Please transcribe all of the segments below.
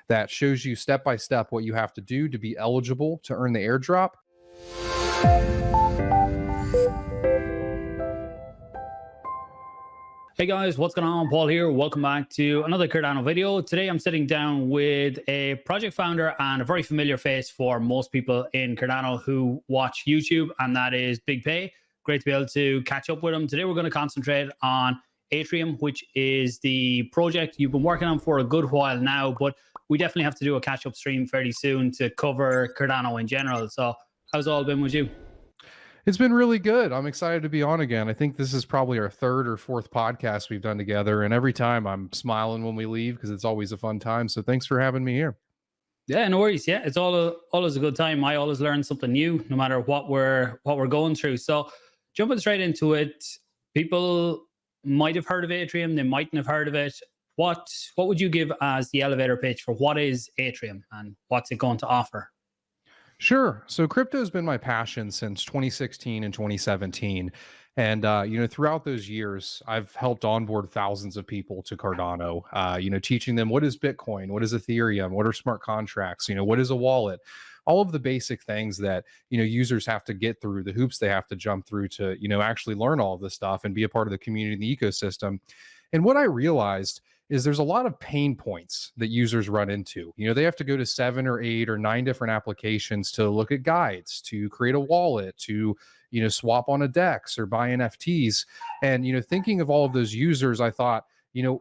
that shows you step by step what you have to do to be eligible to earn the airdrop. Hey guys, what's going on? Paul here. Welcome back to another Cardano video. Today I'm sitting down with a project founder and a very familiar face for most people in Cardano who watch YouTube, and that is Big Pey. Great to be able to catch up with him. Today we're going to concentrate on Atrium, which is the project you've been working on for a good while now, but we definitely have to do a catch-up stream fairly soon to cover Cardano in general. So how's it all been with you? It's been really good. I'm excited to be on again. I think this is probably our third or fourth podcast we've done together, and every time I'm smiling when we leave because it's always a fun time. So thanks for having me here. Yeah, no worries. Yeah, it's always a good time. I always learn something new, no matter what we're going through. So jumping straight into it, people might have heard of Atrium, they mightn't have heard of it. What would you give as the elevator pitch for what is Atrium and what's it going to offer? Sure. So crypto has been my passion since 2016 and 2017. And, throughout those years, I've helped onboard thousands of people to Cardano, teaching them what is Bitcoin, what is Ethereum, what are smart contracts, what is a wallet, all of the basic things that, users have to get through, the hoops they have to jump through to, actually learn all of this stuff and be a part of the community and the ecosystem. And what I realized is there's a lot of pain points that users run into. They have to go to 7 or 8 or 9 different applications to look at guides, to create a wallet, to, swap on a DEX or buy NFTs. And, thinking of all of those users, I thought,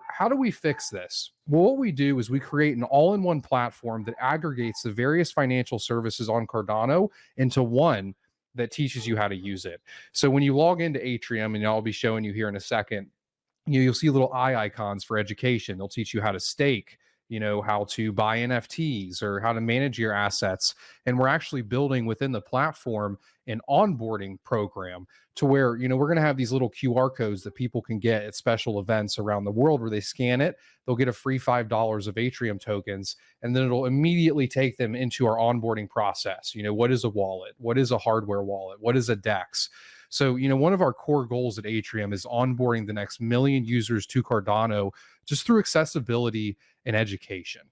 how do we fix this? Well, what we do is we create an all-in-one platform that aggregates the various financial services on Cardano into one that teaches you how to use it. So when you log into Atrium, and I'll be showing you here in a second, you'll see little eye icons for education. They'll teach you how to stake, how to buy NFTs or how to manage your assets. And we're actually building within the platform an onboarding program to where, we're going to have these little QR codes that people can get at special events around the world where they scan it. They'll get a free $5 of Atrium tokens, and then it'll immediately take them into our onboarding process. What is a wallet? What is a hardware wallet? What is a DEX? So, one of our core goals at Atrium is onboarding the next million users to Cardano just through accessibility and education.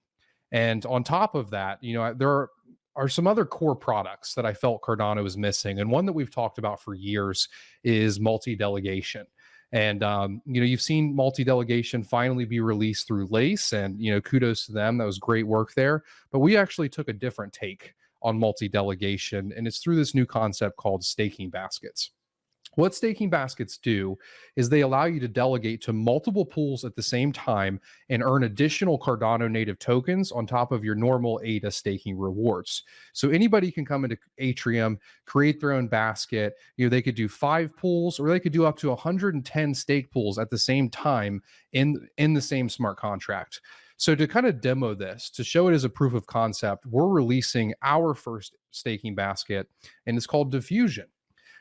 And on top of that, there are some other core products that I felt Cardano is missing. And one that we've talked about for years is multi-delegation. And, you've seen multi-delegation finally be released through Lace, and, kudos to them. That was great work there. But we actually took a different take on multi-delegation, and it's through this new concept called staking baskets. What staking baskets do is they allow you to delegate to multiple pools at the same time and earn additional Cardano native tokens on top of your normal ADA staking rewards. So anybody can come into Atrium, create their own basket. They could do 5 pools, or they could do up to 110 stake pools at the same time in the same smart contract. So to kind of demo this, to show it as a proof of concept, we're releasing our first staking basket, and it's called Diffusion.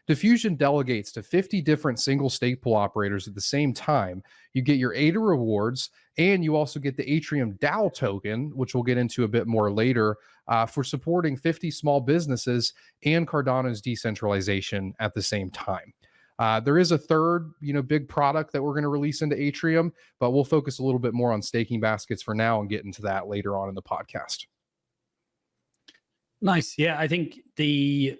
Diffusion delegates to 50 different single stake pool operators at the same time. You get your ADA rewards, and you also get the Atrium DAO token, which we'll get into a bit more later, for supporting 50 small businesses and Cardano's decentralization at the same time. There is a third, big product that we're going to release into Atrium, but we'll focus a little bit more on staking baskets for now and get into that later on in the podcast. Nice. Yeah, I think the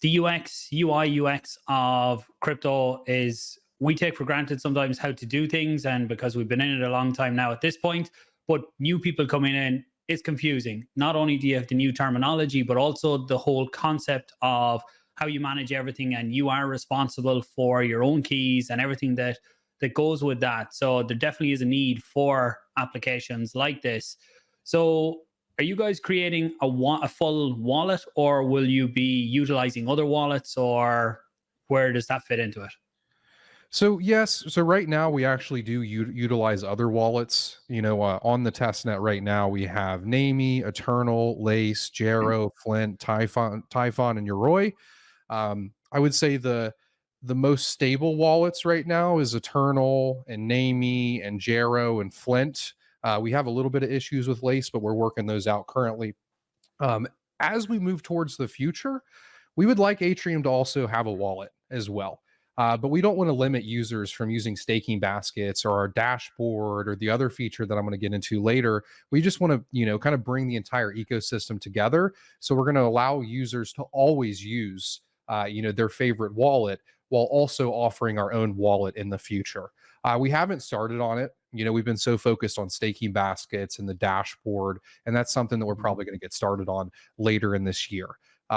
UI UX of crypto is, we take for granted sometimes how to do things, and because we've been in it a long time now at this point, but new people coming in, it's confusing. Not only do you have the new terminology, but also the whole concept of how you manage everything, and you are responsible for your own keys and everything that goes with that. So there definitely is a need for applications like this. So are you guys creating a full wallet, or will you be utilizing other wallets, or where does that fit into it? So yes, so right now we actually do utilize other wallets. On the testnet right now we have Namey, Eternal, Lace, Jero, Flint, Typhon, and Yoroi. I would say the most stable wallets right now is Eternal and Namey and Jero and Flint. We have a little bit of issues with Lace, but we're working those out currently. As we move towards the future, we would like Atrium to also have a wallet as well. But we don't want to limit users from using staking baskets or our dashboard or the other feature that I'm going to get into later. We just want to, kind of bring the entire ecosystem together. So we're going to allow users to always use, their favorite wallet while also offering our own wallet in the future. We haven't started on it. We've been so focused on staking baskets and the dashboard, and that's something that we're probably going to get started on later in this year.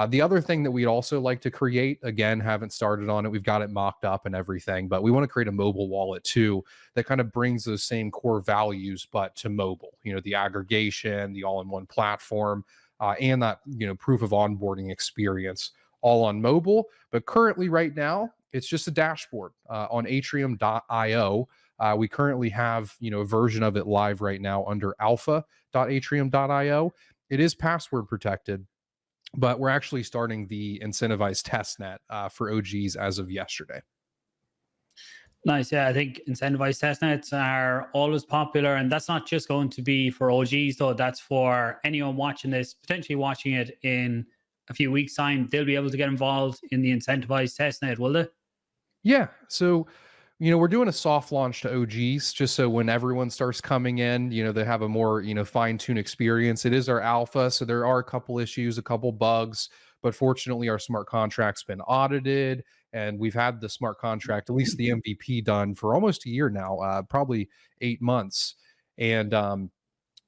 The other thing that we'd also like to create, again, haven't started on it. We've got it mocked up and everything, but we want to create a mobile wallet too that kind of brings those same core values, but to mobile. The aggregation, the all-in-one platform, and that proof of onboarding experience all on mobile. But currently, right now, it's just a dashboard on Atrium.io. We currently have a version of it live right now under alpha.atrium.io. It is password protected, but we're actually starting the incentivized testnet for OGs as of yesterday. Nice. Yeah, I think incentivized testnets are always popular, and that's not just going to be for OGs though. That's for anyone watching this, potentially watching it in a few weeks' time. They'll be able to get involved in the incentivized testnet, will they? Yeah. So, we're doing a soft launch to OGs just so when everyone starts coming in, they have a more, fine-tuned experience. It is our alpha, so there are a couple issues, a couple bugs, but fortunately our smart contract's been audited, and we've had the smart contract, at least the MVP, done for almost a year now, probably 8 months. And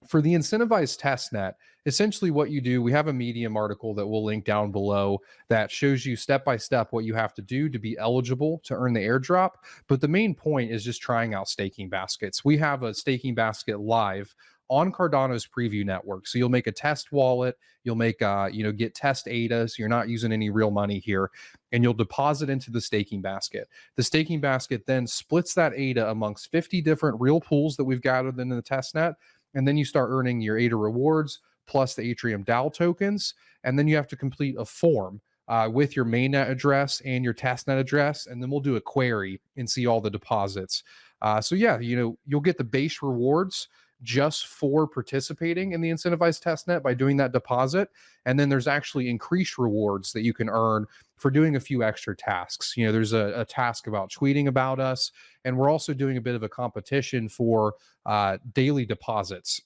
for the incentivized testnet, essentially what you do, we have a Medium article that we'll link down below that shows you step by step what you have to do to be eligible to earn the airdrop. But the main point is just trying out staking baskets. We have a staking basket live on Cardano's preview network. So you'll make a test wallet, you'll make get test ADA, so you're not using any real money here, and you'll deposit into the staking basket. The staking basket then splits that ADA amongst 50 different real pools that we've gathered in the testnet. And then you start earning your ADA rewards plus the Atrium DAO tokens. And then you have to complete a form with your mainnet address and your testnet address. And then we'll do a query and see all the deposits. So yeah, you'll get the base rewards just for participating in the incentivized testnet by doing that deposit. And then there's actually increased rewards that you can earn for doing a few extra tasks. There's a task about tweeting about us, and we're also doing a bit of a competition for daily deposits.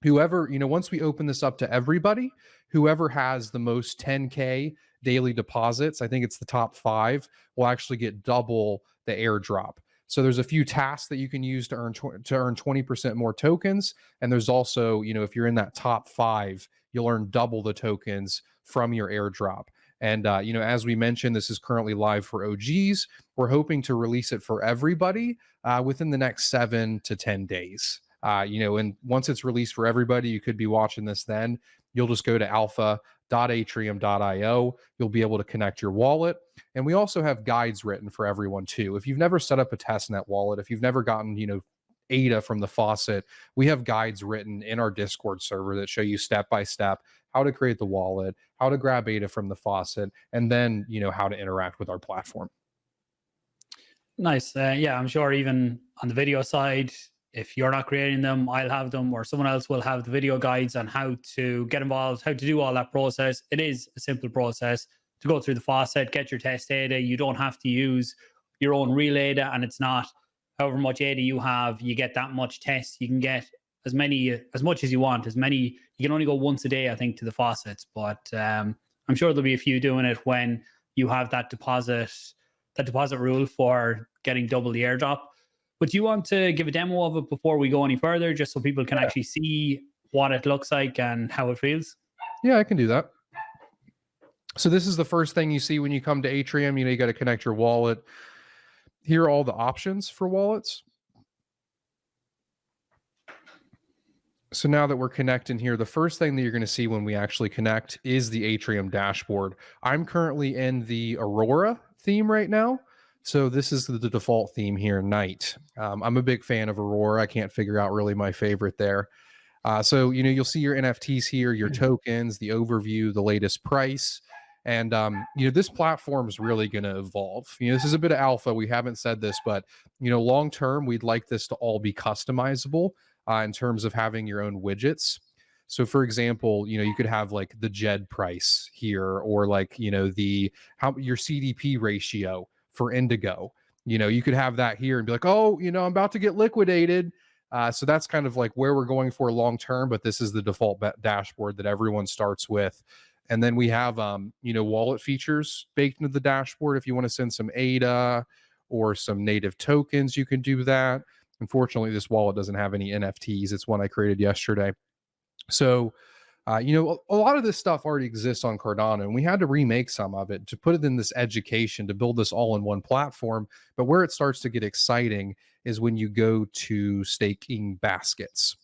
Whoever, once we open this up to everybody, whoever has the most 10K daily deposits, I think it's the top 5, will actually get double the airdrop. So there's a few tasks that you can use to earn 20% more tokens. And there's also, if you're in that top 5, you'll earn double the tokens from your airdrop. And, as we mentioned, this is currently live for OGs. We're hoping to release it for everybody within the next 7 to 10 days. And once it's released for everybody, you could be watching this then. You'll just go to alpha.atrium.io. You'll be able to connect your wallet. And we also have guides written for everyone too. If you've never set up a testnet wallet, if you've never gotten, ADA from the faucet, we have guides written in our Discord server that show you step by step how to create the wallet, how to grab ADA from the faucet, and then, how to interact with our platform. Nice. Yeah, I'm sure even on the video side, if you're not creating them, I'll have them, or someone else will have the video guides on how to get involved, how to do all that process. It is a simple process to go through the faucet, get your test ADA. You don't have to use your own real ADA, and it's not however much ADA you have, you get that much test. You can get as much as you want, you can only go once a day, I think, to the faucets. But I'm sure there'll be a few doing it when you have that deposit rule for getting double the airdrop. But do you want to give a demo of it before we go any further, just so people can actually see what it looks like and how it feels? Yeah, I can do that. So this is the first thing you see when you come to Atrium. You got to connect your wallet. Here are all the options for wallets. So now that we're connecting here, the first thing that you're going to see when we actually connect is the Atrium dashboard. I'm currently in the Aurora theme right now. So this is the default theme here, night. I'm a big fan of Aurora. I can't figure out really my favorite there. So, you'll see your NFTs here, your tokens, the overview, the latest price. And, this platform is really going to evolve. This is a bit of alpha. We haven't said this, but, long term, we'd like this to all be customizable in terms of having your own widgets. So for example, you could have like the JED price here, or like, your CDP ratio for Indigo. You could have that here and be like, oh, I'm about to get liquidated. So that's kind of like where we're going for long term, but this is the default dashboard that everyone starts with. And then we have, wallet features baked into the dashboard. If you want to send some ADA or some native tokens, you can do that. Unfortunately, this wallet doesn't have any NFTs. It's one I created yesterday. So, a lot of this stuff already exists on Cardano, and we had to remake some of it to put it in this education to build this all in one platform. But where it starts to get exciting is when you go to staking baskets.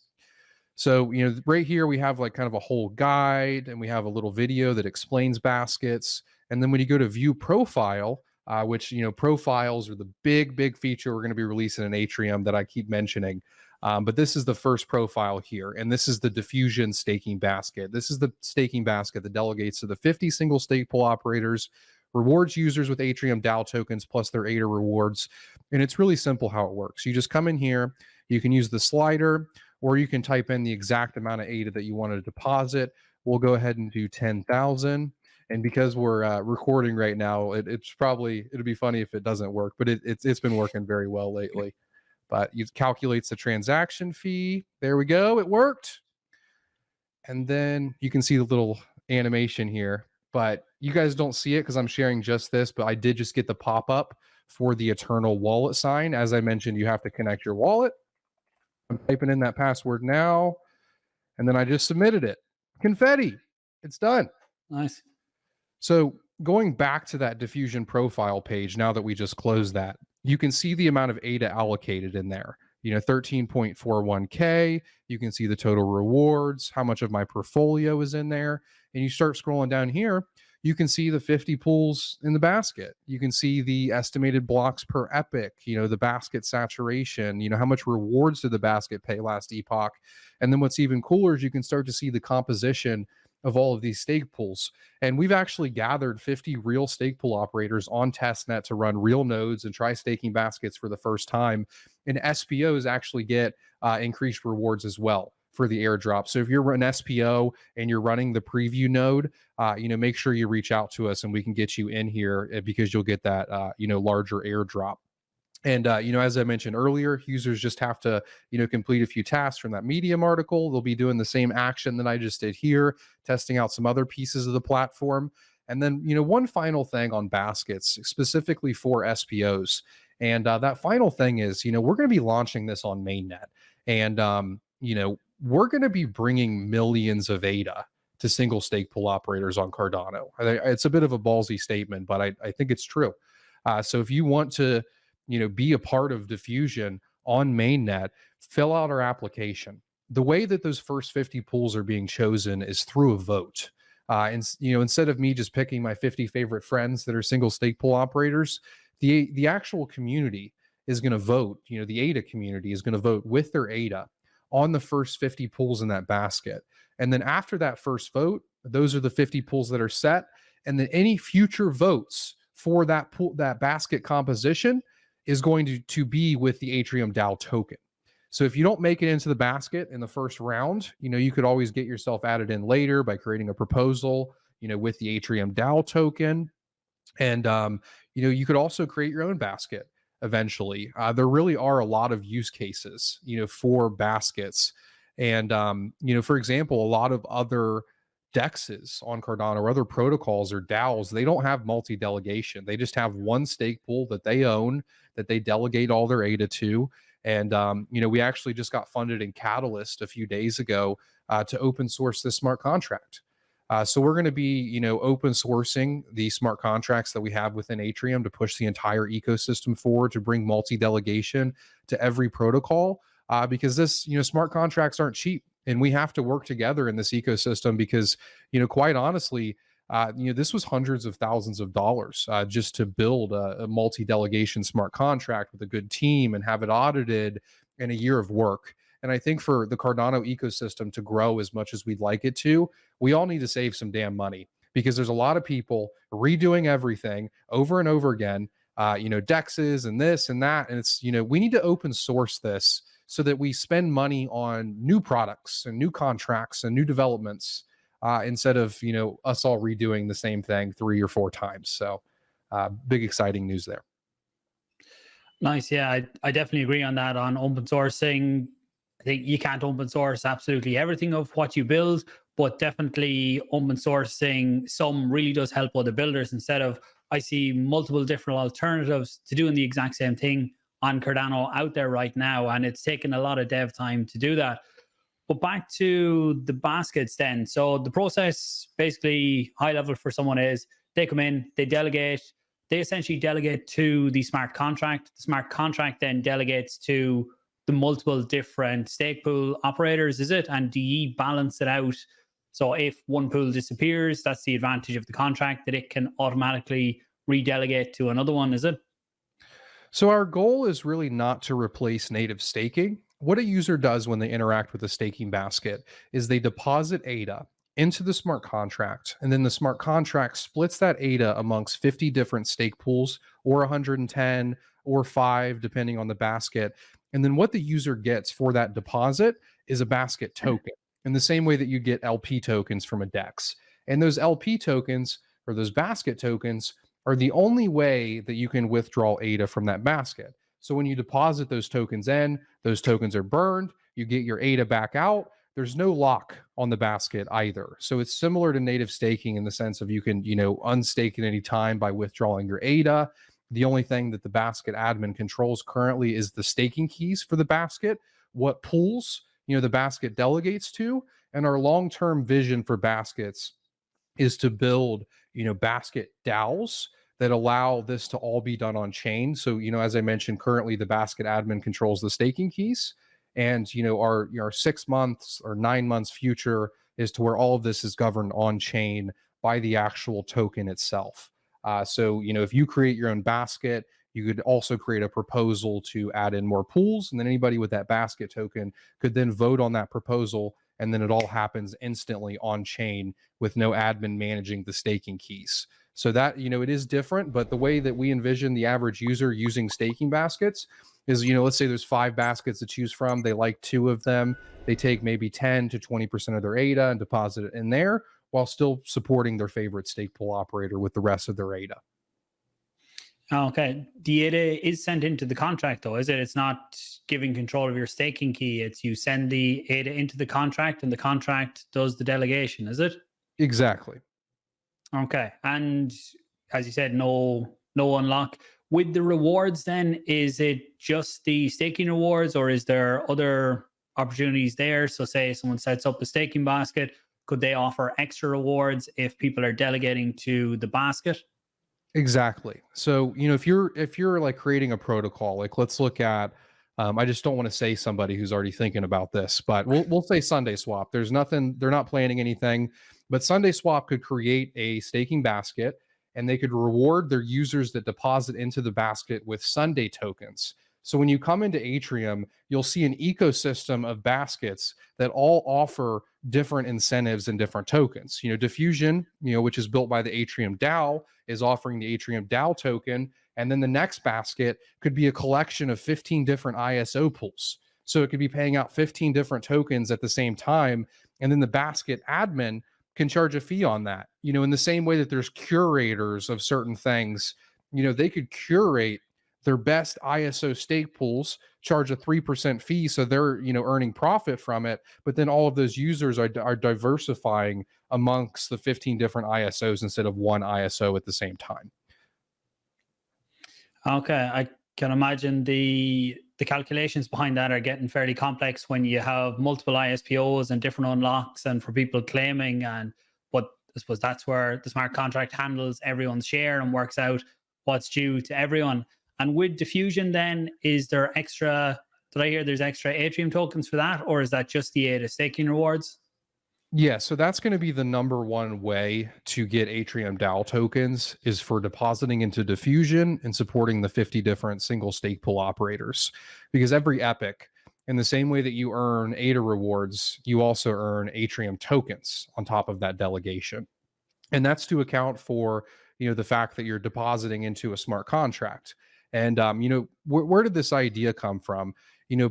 So, right here we have like kind of a whole guide, and we have a little video that explains baskets. And then when you go to view profile, which, profiles are the big feature we're going to be releasing in Atrium that I keep mentioning. But this is the first profile here, and this is the diffusion staking basket. This is the staking basket that delegates to the 50 single stake pool operators, rewards users with Atrium DAO tokens plus their ADA rewards. And it's really simple how it works. You just come in here, you can use the slider, or you can type in the exact amount of ADA that you want to deposit. We'll go ahead and do 10,000. And because we're recording right now, it'll be funny if it doesn't work, but it's been working very well lately. But it calculates the transaction fee. There we go. It worked. And then you can see the little animation here, but you guys don't see it because I'm sharing just this, but I did just get the pop-up for the eternal wallet sign. As I mentioned, you have to connect your wallet. I'm typing in that password now, and then I just submitted it. Confetti. It's done. Nice. So going back to that diffusion profile page, now that we just closed that, you can see the amount of ADA allocated in there. 13.41K. You can see the total rewards, how much of my portfolio is in there. And you start scrolling down here, you can see the 50 pools in the basket. You can see the estimated blocks per epoch, the basket saturation, how much rewards did the basket pay last epoch. And then what's even cooler is you can start to see the composition of all of these stake pools. And we've actually gathered 50 real stake pool operators on Testnet to run real nodes and try staking baskets for the first time. And SPOs actually get increased rewards as well for the airdrop. So if you're an SPO and you're running the preview node, make sure you reach out to us and we can get you in here because you'll get that, larger airdrop. And, as I mentioned earlier, users just have to, complete a few tasks from that Medium article. They'll be doing the same action that I just did here, testing out some other pieces of the platform. And then, one final thing on baskets, specifically for SPOs. And that final thing is, we're going to be launching this on mainnet. And, we're going to be bringing millions of ADA to single stake pool operators on Cardano. It's a bit of a ballsy statement, but I think it's true. So if you want to, be a part of diffusion on mainnet, fill out our application. The way that those first 50 pools are being chosen is through a vote. And instead of me just picking my 50 favorite friends that are single stake pool operators, the actual community is going to vote. The ADA community is going to vote with their ADA on the first 50 pools in that basket. And then after that first vote, those are the 50 pools that are set. And then any future votes for that pool, that basket composition, is going to be with the Atrium DAO token. So if you don't make it into the basket in the first round, you could always get yourself added in later by creating a proposal, with the Atrium DAO token. And, you could also create your own basket eventually. There really are a lot of use cases, for baskets. And, for example, a lot of other dexes on Cardano or other protocols or DAOs, they don't have multi-delegation. They just have one stake pool that they own, that they delegate all their ADA to. And, we actually just got funded in Catalyst a few days ago to open source this smart contract. So we're going to be, open sourcing the smart contracts that we have within Atrium to push the entire ecosystem forward, to bring multi-delegation to every protocol, because this, smart contracts aren't cheap. And we have to work together in this ecosystem because, quite honestly, this was hundreds of thousands of dollars just to build a multi-delegation smart contract with a good team and have it audited in a year of work. And I think for the Cardano exosystem to grow as much as we'd like it to, we all need to save some damn money, because there's a lot of people redoing everything over and over again, dexes and this and that. And it's, we need to open source this so that we spend money on new products and new contracts and new developments instead of, us all redoing the same thing 3 or 4 times. So big, exciting news there. Nice. Yeah, I definitely agree on that. On open sourcing, I think you can't open source absolutely everything of what you build, but definitely open sourcing some really does help other builders. Instead of, I see multiple different alternatives to doing the exact same thing on Cardano out there right now, and it's taken a lot of dev time to do that. But back to the baskets then. So the process, basically high level for someone, is they come in, they delegate, they essentially delegate to the smart contract. The smart contract then delegates to the multiple different stake pool operators, is it? And do you balance it out? So if one pool disappears, that's the advantage of the contract, that it can automatically redelegate to another one, is it? So our goal is really not to replace native staking. What a user does when they interact with a staking basket is they deposit ADA into the smart contract, and then the smart contract splits that ADA amongst 50 different stake pools, or 110 or 5 depending on the basket. And then what the user gets for that deposit is a basket token, in the same way that you get LP tokens from a DEX. And those LP tokens, or those basket tokens, are the only way that you can withdraw ADA from that basket. So when you deposit those tokens in, those tokens are burned, you get your ADA back out. There's no lock on the basket either. So it's similar to native staking in the sense of you can, unstake at any time by withdrawing your ADA. The only thing that the basket admin controls currently is the staking keys for the basket, what pools, the basket delegates to, and our long-term vision for baskets is to build, basket DAOs that allow this to all be done on chain. So, as I mentioned, currently the basket admin controls the staking keys, and our 6 months or 9 months future is to where all of this is governed on chain by the actual token itself. So, if you create your own basket, you could also create a proposal to add in more pools, and then anybody with that basket token could then vote on that proposal, and then it all happens instantly on chain with no admin managing the staking keys. So that, it is different, but the way that we envision the average user using staking baskets is, let's say there's 5 baskets to choose from. They like 2 of them. They take maybe 10 to 20% of their ADA and deposit it in there while still supporting their favorite stake pool operator with the rest of their ADA. Okay. The ADA is sent into the contract, though, is it? It's not giving control of your staking key. It's you send the ADA into the contract, and the contract does the delegation, is it? Exactly. Okay. And as you said, no unlock. With the rewards, then, is it just the staking rewards, or is there other opportunities there? So say someone sets up a staking basket, could they offer extra rewards if people are delegating to the basket? Exactly. So, if you're like creating a protocol, like let's look at I just don't want to say somebody who's already thinking about this, but we'll say Sunday Swap. There's nothing, they're not planning anything, but Sunday Swap could create a staking basket, and they could reward their users that deposit into the basket with Sunday tokens. So when you come into Atrium, you'll see an ecosystem of baskets that all offer different incentives and different tokens. Diffusion, which is built by the Atrium DAO, is offering the Atrium DAO token. And then the next basket could be a collection of 15 different ISO pools. So it could be paying out 15 different tokens at the same time. And then the basket admin can charge a fee on that. In the same way that there's curators of certain things, they could curate their best ISO stake pools, charge a 3% fee. So they're, earning profit from it. But then all of those users are diversifying amongst the 15 different ISOs instead of one ISO at the same time. Okay, I can imagine the calculations behind that are getting fairly complex when you have multiple ISPOs and different unlocks, and for people claiming. And but I suppose that's where the smart contract handles everyone's share and works out what's due to everyone. And with diffusion, then, is there extra? Did I hear there's extra Atrium tokens for that, or is that just the ADA staking rewards? Yeah, so that's going to be the number one way to get Atrium DAO tokens is for depositing into Diffusion and supporting the 50 different single stake pool operators. Because every epic, in the same way that you earn ADA rewards, you also earn Atrium tokens on top of that delegation. And that's to account for, the fact that you're depositing into a smart contract. And where did this idea come from?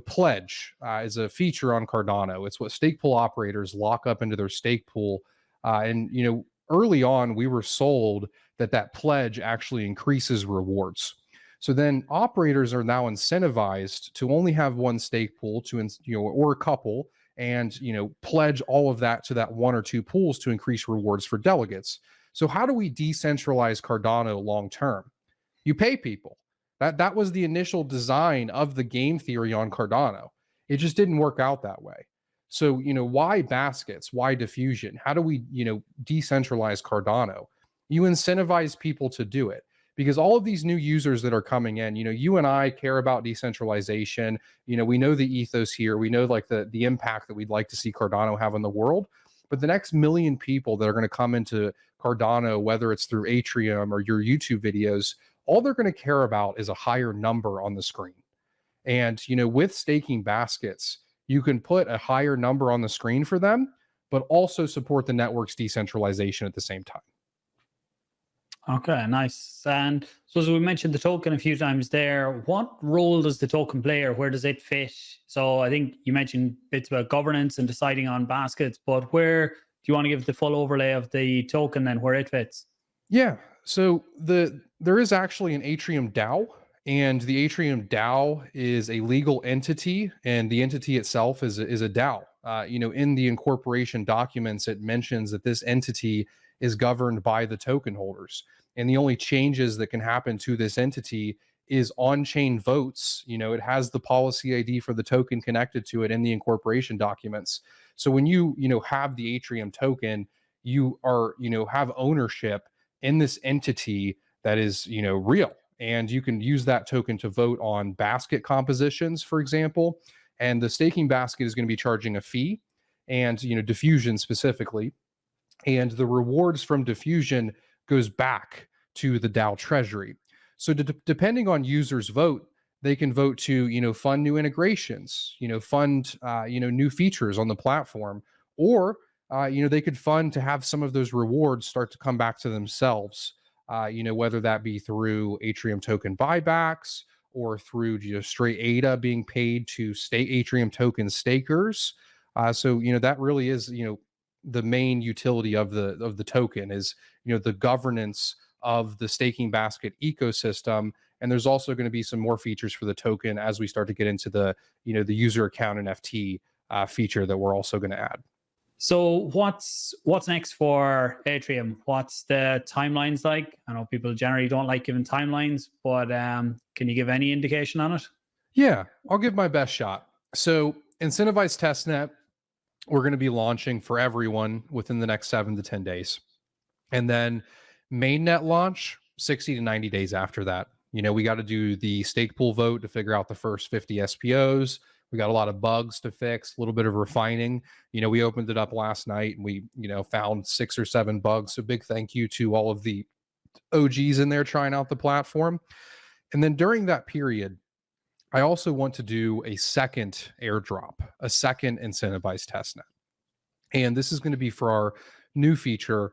Pledge is a feature on Cardano. It's what stake pool operators lock up into their stake pool. And early on, we were sold that pledge actually increases rewards. So then operators are now incentivized to only have one stake pool or a couple, and pledge all of that to that one or two pools to increase rewards for delegates. So how do we decentralize Cardano long term? You pay people. That was the initial design of the game theory on Cardano. It just didn't work out that way. So, why baskets? Why diffusion? How do we, decentralize Cardano? You incentivize people to do it, because all of these new users that are coming in, you and I care about decentralization. We know the ethos here. We know like the impact that we'd like to see Cardano have in the world. But the next million people that are going to come into Cardano, whether it's through Atrium or your YouTube videos, all they're going to care about is a higher number on the screen. And, with staking baskets, you can put a higher number on the screen for them, but also support the network's decentralization at the same time. Okay, nice. And so as we mentioned the token a few times there, what role does the token play, or where does it fit? So I think you mentioned bits about governance and deciding on baskets, but where do you want to give the full overlay of the token and where it fits? Yeah. So there is actually an Atrium DAO, and the Atrium DAO is a legal entity, and the entity itself is a DAO. In the incorporation documents, it mentions that this entity is governed by the token holders, and the only changes that can happen to this entity is on-chain votes. It has the policy ID for the token connected to it in the incorporation documents. So when you have the Atrium token, you are have ownership in this entity that is real, and you can use that token to vote on basket compositions, for example. And the staking basket is going to be charging a fee, and diffusion specifically, and the rewards from diffusion goes back to the DAO treasury. So depending on users vote, they can vote to fund new integrations, fund new features on the platform, or they could fund to have some of those rewards start to come back to themselves. Whether that be through Atrium token buybacks or through just straight ADA being paid to state Atrium token stakers. So that really is the main utility of the token is the governance of the staking basket ecosystem. And there's also going to be some more features for the token as we start to get into the the user account NFT feature that we're also going to add. So what's next for Atrium? What's the timelines like? I know people generally don't like giving timelines, but can you give any indication on it? Yeah, I'll give my best shot. So Incentivized Testnet, we're going to be launching for everyone within the next 7 to 10 days. And then mainnet launch 60 to 90 days after that. We got to do the stake pool vote to figure out the first 50 SPOs. We got a lot of bugs to fix, a little bit of refining. We opened it up last night and we, found 6 or 7 bugs. So big thank you to all of the OGs in there trying out the platform. And then during that period, I also want to do a second airdrop, a second incentivized testnet. And this is going to be for our new feature,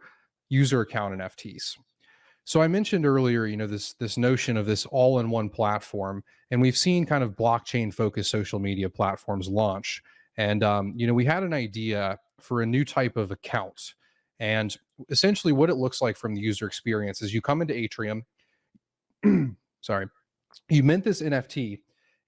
user account NFTs. So I mentioned earlier, this notion of this all-in-one platform, and we've seen kind of blockchain-focused social media platforms launch. And we had an idea for a new type of account. And essentially what it looks like from the user experience is you come into Atrium, sorry, you mint this NFT,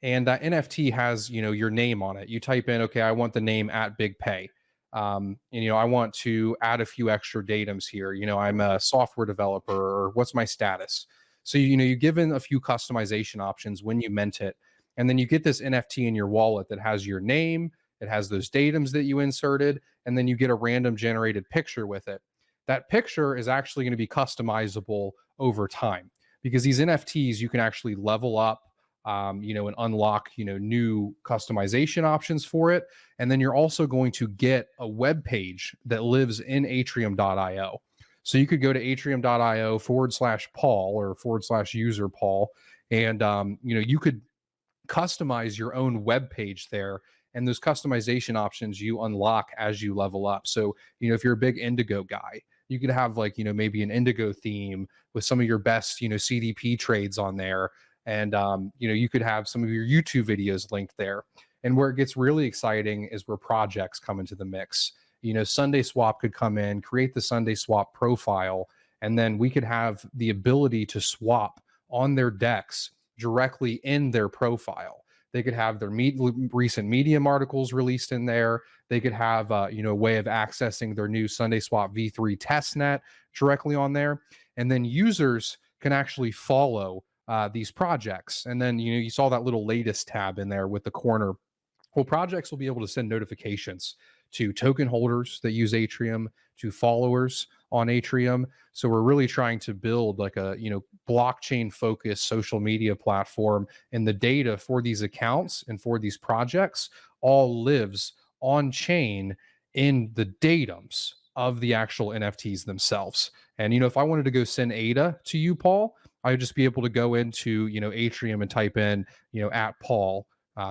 and that NFT has, your name on it. You type in, okay, I want the name at Big Pey. I want to add a few extra datums here. I'm a software developer, or what's my status? So, you give in a few customization options when you mint it, and then you get this NFT in your wallet that has your name, it has those datums that you inserted, and then you get a random generated picture with it. That picture is actually going to be customizable over time, because these NFTs, you can actually level up, and unlock, new customization options for it. And then you're also going to get a web page that lives in atrium.io. So you could go to atrium.io/Paul or /user Paul. And, you could customize your own web page there. And those customization options you unlock as you level up. So, if you're a big Indigo guy, you could have maybe an Indigo theme with some of your best, CDP trades on there. And, you could have some of your YouTube videos linked there. And where it gets really exciting is where projects come into the mix. Sunday Swap could come in, create the Sunday Swap profile, and then we could have the ability to swap on their decks directly in their profile. They could have their recent Medium articles released in there. They could have, you know, a way of accessing their new Sunday Swap v3 testnet directly on there. And then users can actually follow these projects. And then, you know, you saw that little latest tab in there with the corner. Well, projects will be able to send notifications to token holders that use Atrium, to followers on Atrium. So we're really trying to build like a, you know, blockchain focused social media platform, and the data for these accounts and for these projects all lives on chain in the datums of the actual NFTs themselves. And, you know, if I wanted to go send ADA to you, Paul, I would just be able to go into, you know, Atrium and type in, you know, at Paul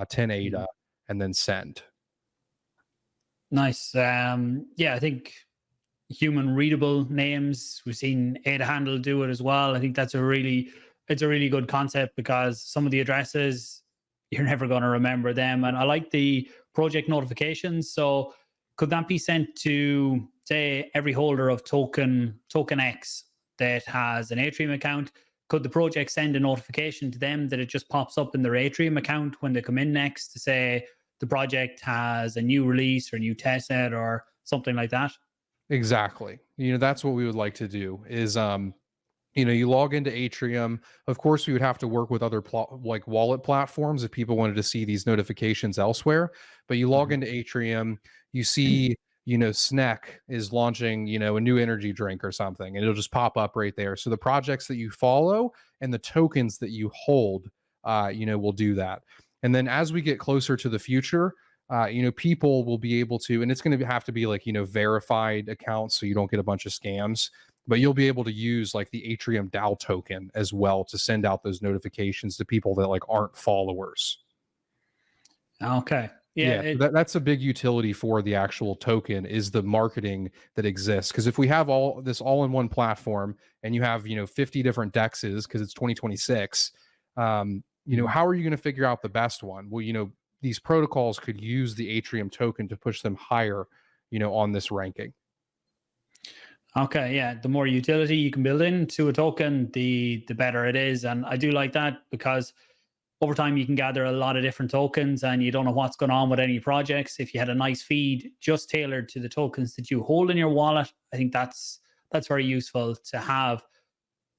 10 ADA and then send. Nice. Yeah, I think human readable names, we've seen Ada Handle do it as well. I think it's a really good concept, because some of the addresses, you're never going to remember them. And I like the project notifications. So could that be sent to, say, every holder of token X that has an Atrium account? Could the project send a notification to them that it just pops up in their Atrium account when they come in next to say the project has a new release or new testnet or something like that? Exactly. You know, that's what we would like to do is, you know, you log into Atrium. Of course, we would have to work with other like wallet platforms if people wanted to see these notifications elsewhere. But you log into Atrium, you see, you know, Sneck is launching, you know, a new energy drink or something, and it'll just pop up right there. So the projects that you follow and the tokens that you hold, you know, will do that. And then as we get closer to the future, you know, people will be able to, and it's going to have to be like, you know, verified accounts so you don't get a bunch of scams, but you'll be able to use like the Atrium DAO token as well to send out those notifications to people that like aren't followers. Okay. Yeah. That's a big utility for the actual token, is the marketing that exists. Because if we have all this all in one platform and you have, you know, 50 different dexes because it's 2026, you know, how are you going to figure out the best one? Well, you know, these protocols could use the Atrium token to push them higher, you know, on this ranking. Okay, yeah. The more utility you can build into a token, the better it is. And I do like that, because over time you can gather a lot of different tokens and you don't know what's going on with any projects. If you had a nice feed just tailored to the tokens that you hold in your wallet, I think that's very useful to have.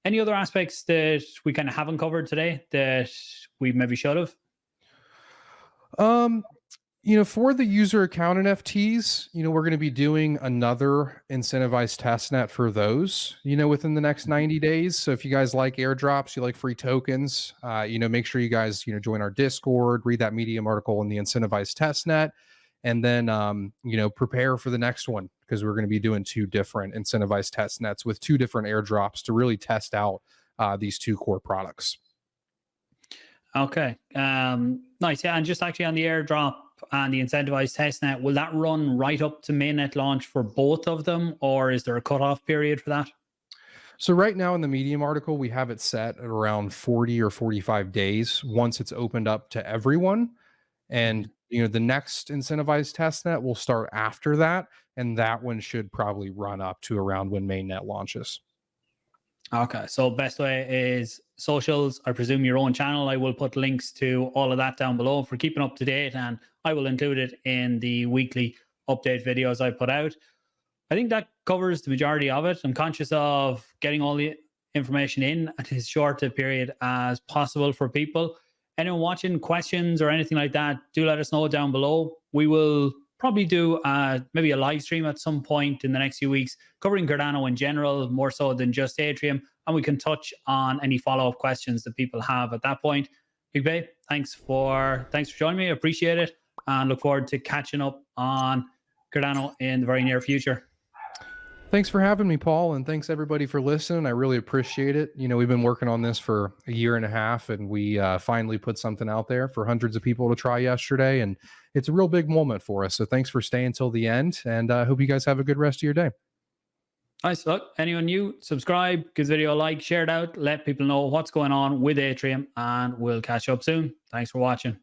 Any other aspects that we kind of haven't covered today that we maybe should have? You know, for the user account NFTs, you know, we're going to be doing another incentivized testnet for those, you know, within the next 90 days. So if you guys like airdrops, you like free tokens, you know, make sure you guys, you know, join our Discord, read that Medium article in the incentivized testnet, and then, you know, prepare for the next one, because we're going to be doing 2 different incentivized testnets with 2 different airdrops to really test out these 2 core products. Okay. Nice. Yeah. And just actually on the airdrop and the incentivized testnet, will that run right up to mainnet launch for both of them, or is there a cutoff period for that? So right now in the Medium article, we have it set at around 40 or 45 days once it's opened up to everyone. And, you know, the next incentivized testnet will start after that. And that one should probably run up to around when mainnet launches. Okay, so best way is socials. I presume your own channel. I will put links to all of that down below for keeping up to date, and I will include it in the weekly update videos I put out. I think that covers the majority of it. I'm conscious of getting all the information in at as short a period as possible for people. Anyone watching, questions or anything like that, do let us know down below. We will probably do maybe a live stream at some point in the next few weeks covering Cardano in general, more so than just Atrium, and we can touch on any follow-up questions that people have at that point. Big Pey, thanks for joining me. I appreciate it, and look forward to catching up on Cardano in the very near future. Thanks for having me, Paul, and thanks everybody for listening. I really appreciate it. You know, we've been working on this for a year and a half, and we finally put something out there for hundreds of people to try yesterday, and it's a real big moment for us. So thanks for staying till the end, and I hope you guys have a good rest of your day. Nice. Look, anyone new, subscribe, give the video a like, share it out, let people know what's going on with Atrium, and we'll catch up soon. Thanks for watching.